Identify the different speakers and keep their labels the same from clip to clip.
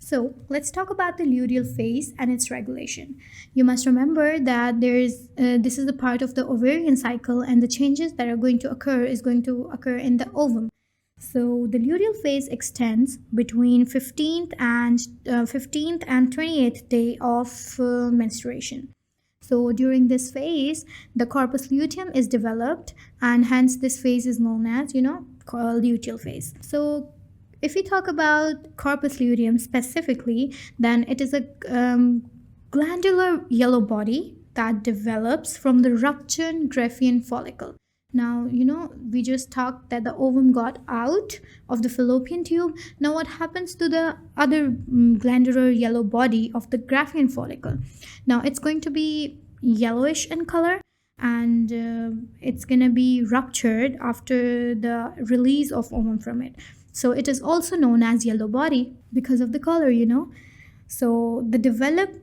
Speaker 1: So let's talk about the luteal phase and its regulation. You must remember that this is a part of the ovarian cycle, and the changes that are going to occur in the ovum. So the luteal phase extends between 15th and 28th day of menstruation. So during this phase, the corpus luteum is developed, and hence this phase is known as, called luteal phase. So if we talk about corpus luteum specifically, then it is a glandular yellow body that develops from the ruptured Graafian follicle. Now, we just talked that the ovum got out of the fallopian tube. Now, what happens to the other glandular yellow body of the Graafian follicle? Now, it's going to be yellowish in color, and it's going to be ruptured after the release of ovum from it. So it is also known as yellow body because of the color, So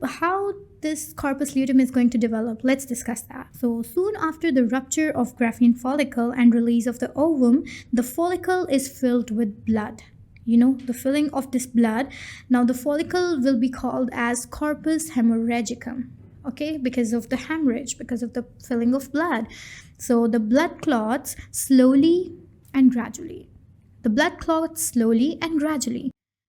Speaker 1: how this corpus luteum is going to develop, let's discuss that. So soon after the rupture of Graafian follicle and release of the ovum, the follicle is filled with blood. The filling of this blood. Now the follicle will be called as corpus hemorrhagicum. Okay, because of the hemorrhage, because of the filling of blood. So the blood clots slowly and gradually.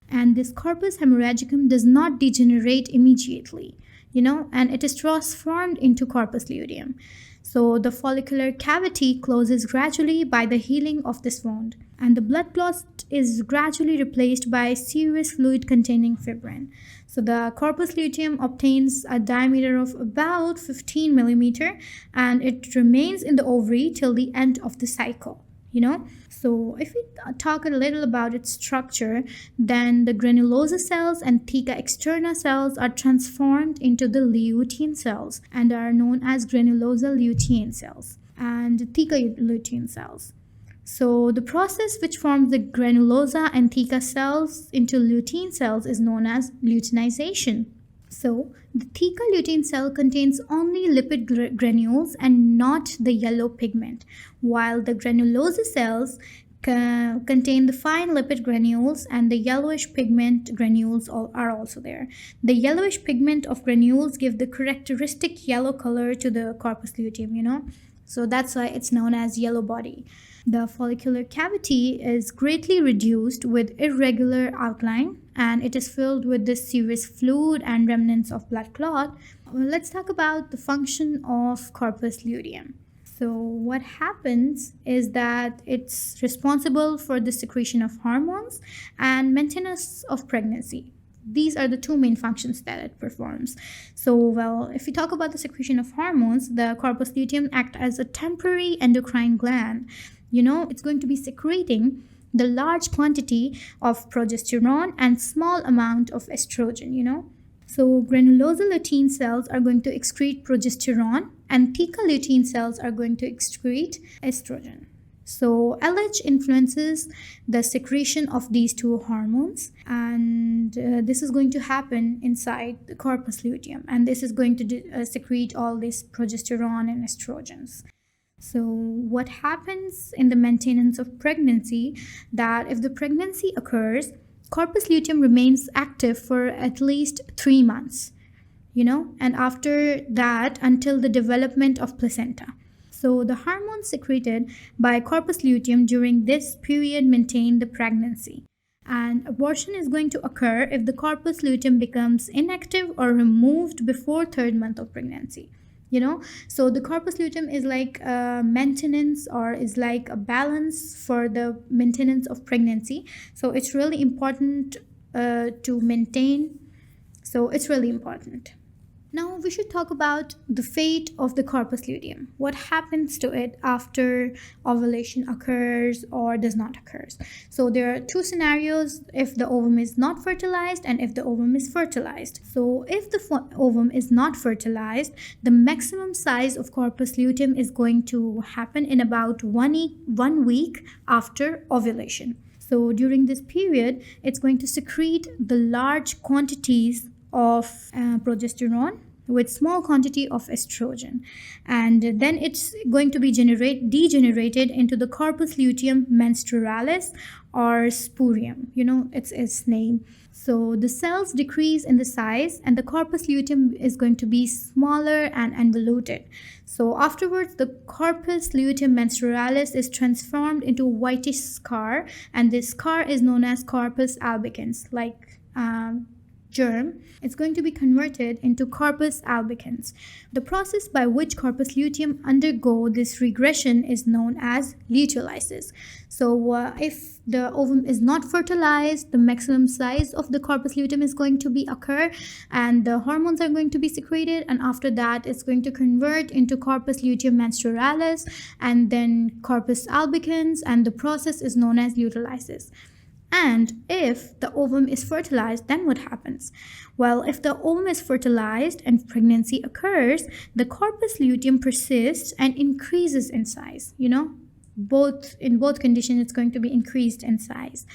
Speaker 1: And this corpus hemorrhagicum does not degenerate immediately, and it is transformed into corpus luteum. So the follicular cavity closes gradually by the healing of this wound, and the blood clot is gradually replaced by serous fluid containing fibrin. So the corpus luteum obtains a diameter of about 15 millimeter, and it remains in the ovary till the end of the cycle. So if we talk a little about its structure, then the granulosa cells and theca externa cells are transformed into the lutein cells and are known as granulosa lutein cells and theca lutein cells. So the process which forms the granulosa and theca cells into lutein cells is known as luteinization. So the theca lutein cell contains only lipid granules and not the yellow pigment, while the granulosa cells contain the fine lipid granules, and the yellowish pigment granules are also there. The yellowish pigment of granules give the characteristic yellow color to the corpus luteum, So that's why it's known as yellow body. The follicular cavity is greatly reduced with irregular outline, and it is filled with the serous fluid and remnants of blood clot. Let's talk about the function of corpus luteum. So what happens is that it's responsible for the secretion of hormones and maintenance of pregnancy. These are the two main functions that it performs. So, if we talk about the secretion of hormones, the corpus luteum acts as a temporary endocrine gland. It's going to be secreting the large quantity of progesterone and small amount of estrogen, So granulosa lutein cells are going to excrete progesterone, and theca lutein cells are going to excrete estrogen. So LH influences the secretion of these two hormones, and this is going to happen inside the corpus luteum, and this is going to secrete all this progesterone and estrogens. So what happens in the maintenance of pregnancy, that if the pregnancy occurs, corpus luteum remains active for at least 3 months, and after that until the development of placenta. So the hormones secreted by corpus luteum during this period maintain the pregnancy. And abortion is going to occur if the corpus luteum becomes inactive or removed before 3rd month of pregnancy. So the corpus luteum is like a maintenance, or is like a balance for the maintenance of pregnancy. So it's really important to maintain. So it's really important. Now we should talk about the fate of the corpus luteum. What happens to it after ovulation occurs or does not occur? So there are 2 scenarios: if the ovum is not fertilized and if the ovum is fertilized. So if the ovum is not fertilized, the maximum size of corpus luteum is going to happen in about 1 week after ovulation. So during this period, it's going to secrete the large quantities of progesterone with small quantity of estrogen, and then it's going to be degenerated into the corpus luteum menstrualis or spurium. It's its name. So the cells decrease in the size and the corpus luteum is going to be smaller and involuted. So afterwards, the corpus luteum menstrualis is transformed into a whitish scar, and this scar is known as corpus albicans, like germ. It's going to be converted into corpus albicans. The process by which corpus luteum undergo this regression is known as luteolysis. So if the ovum is not fertilized, the maximum size of the corpus luteum is going to be occur, and the hormones are going to be secreted, and after that it's going to convert into corpus luteum menstrualis and then corpus albicans, and the process is known as luteolysis. And if the ovum is fertilized, then what happens? Well, if the ovum is fertilized and pregnancy occurs, the corpus luteum persists and increases in size. In both conditions, it's going to be increased in size.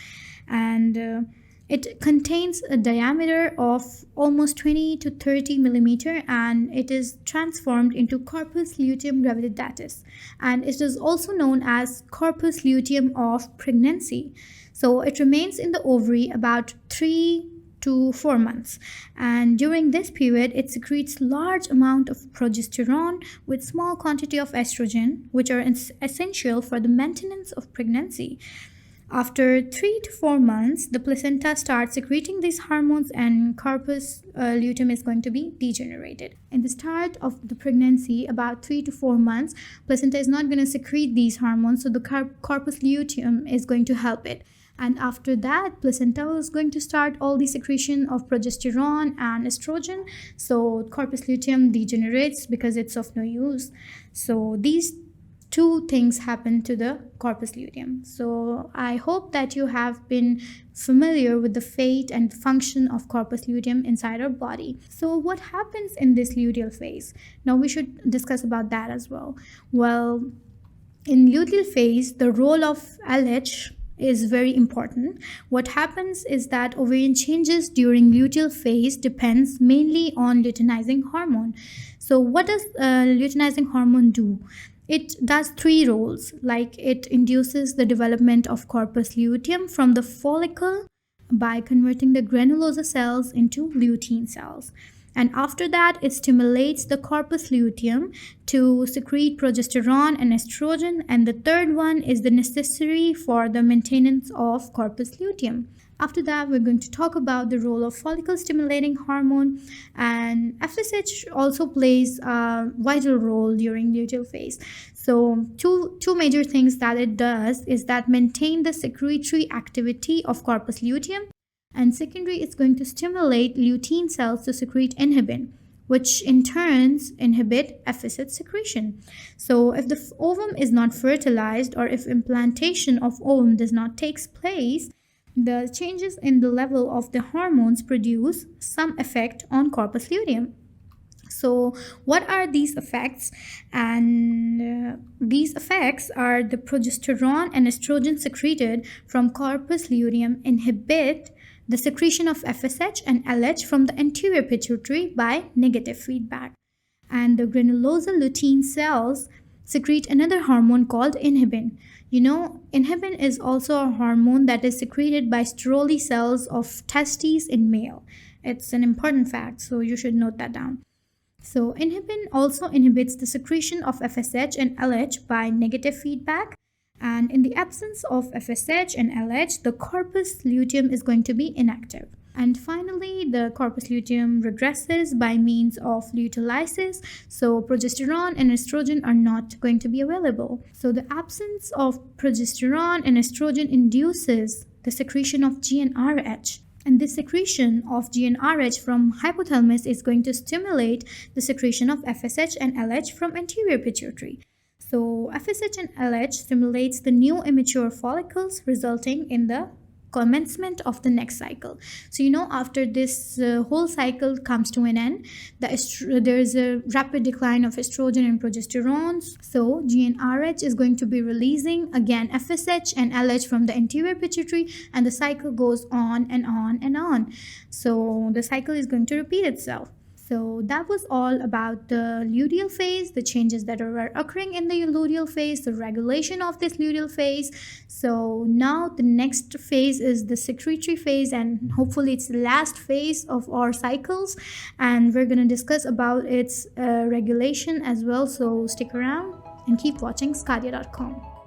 Speaker 1: And it contains a diameter of almost 20 to 30 millimeter, and it is transformed into corpus luteum gravidatus. And it is also known as corpus luteum of pregnancy. So it remains in the ovary about 3 to 4 months, and during this period it secretes large amount of progesterone with small quantity of estrogen, which are essential for the maintenance of pregnancy. After 3 to 4 months, the placenta starts secreting these hormones and corpus luteum is going to be degenerated. In the start of the pregnancy, about 3 to 4 months, placenta is not going to secrete these hormones, so the corpus luteum is going to help it. And after that, placenta is going to start all the secretion of progesterone and estrogen. So corpus luteum degenerates because it's of no use. So these two things happen to the corpus luteum. So I hope that you have been familiar with the fate and function of corpus luteum inside our body. So what happens in this luteal phase? Now we should discuss about that as well. Well, in luteal phase, the role of LH is very important. What happens is that ovarian changes during luteal phase depends mainly on luteinizing hormone. So what does luteinizing hormone do? It does three roles, like it induces the development of corpus luteum from the follicle by converting the granulosa cells into lutein cells. And after that, it stimulates the corpus luteum to secrete progesterone and estrogen. And the third one is the necessary for the maintenance of corpus luteum. After that, we're going to talk about the role of follicle stimulating hormone, and FSH also plays a vital role during luteal phase. So two major things that it does is that maintain the secretory activity of corpus luteum, and secondary, it's going to stimulate lutein cells to secrete inhibin, which in turns inhibit FSH secretion. So if the ovum is not fertilized, or if implantation of ovum does not take place, the changes in the level of the hormones produce some effect on corpus luteum. So what are these effects? And these effects are the progesterone and estrogen secreted from corpus luteum inhibit the secretion of FSH and LH from the anterior pituitary by negative feedback. And the granulosa lutein cells secrete another hormone called inhibin. Inhibin is also a hormone that is secreted by steroli cells of testes in male. It's an important fact, so you should note that down. So inhibin also inhibits the secretion of FSH and LH by negative feedback. And in the absence of FSH and LH, the corpus luteum is going to be inactive. And finally, the corpus luteum regresses by means of luteolysis, so progesterone and estrogen are not going to be available. So the absence of progesterone and estrogen induces the secretion of GnRH. And this secretion of GnRH from hypothalamus is going to stimulate the secretion of FSH and LH from anterior pituitary. So FSH and LH stimulates the new immature follicles, resulting in the commencement of the next cycle. So after this whole cycle comes to an end, there is a rapid decline of estrogen and progesterone. So GnRH is going to be releasing again FSH and LH from the anterior pituitary, and the cycle goes on and on and on. So the cycle is going to repeat itself. So that was all about the luteal phase, the changes that are occurring in the luteal phase, the regulation of this luteal phase. So now the next phase is the secretory phase, and hopefully it's the last phase of our cycles. And we're going to discuss about its regulation as well. So stick around and keep watching sqadia.com.